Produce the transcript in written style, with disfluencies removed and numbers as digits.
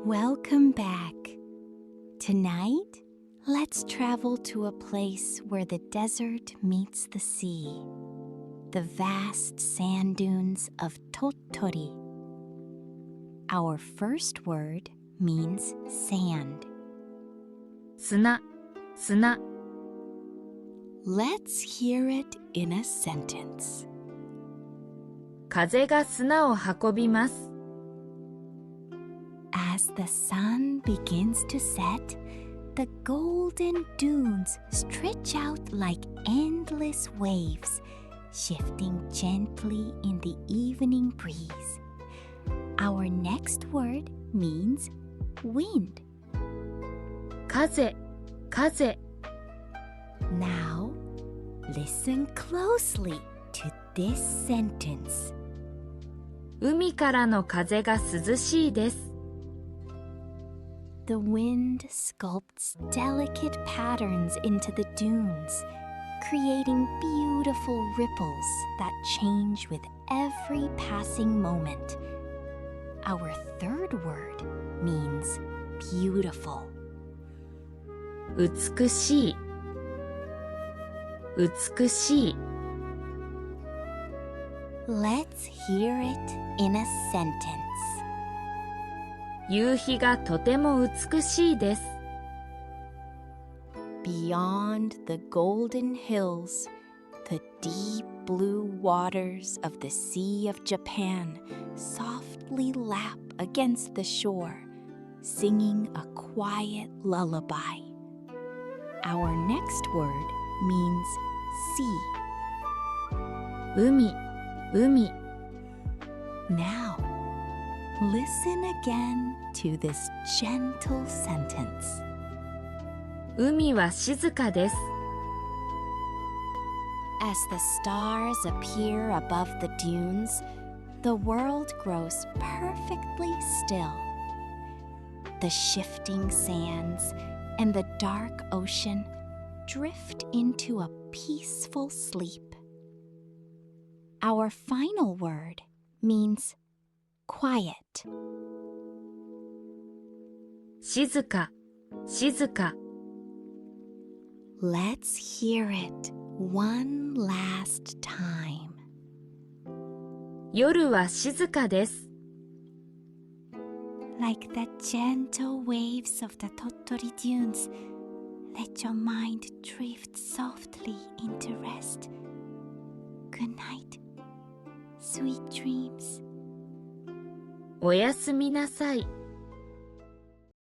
Welcome back. Tonight, let's travel to a place where the desert meets the sea. The vast sand dunes of Tottori. Our first word means sand. 砂、砂。Let's hear it in a sentence. 風が砂を運びます。As the sun begins to set, the golden dunes stretch out like endless waves, shifting gently in the evening breeze. Our next word means wind. 風、風。Now, listen closely to this sentence. 海からの風が涼しいです。The wind sculpts delicate patterns into the dunes, creating beautiful ripples that change with every passing moment. Our third word means beautiful. 美しい、美しい。Let's hear it in a sentence. 夕日がとても美しいです。Beyond the golden hills, the deep blue waters of the Sea of Japan softly lap against the shore, singing a quiet lullaby. Our next word means sea. 海、海。Now, listen again to this gentle sentence. 海は静かです。As the stars appear above the dunes, the world grows perfectly still. The shifting sands and the dark ocean drift into a peaceful sleep. Our final word means quiet. 静か、静か。Let's hear it one last time. 夜は静かです。Like the gentle waves of the Tottori Dunes, let your mind drift softly into rest. Good night, sweet dreams. おやすみなさい。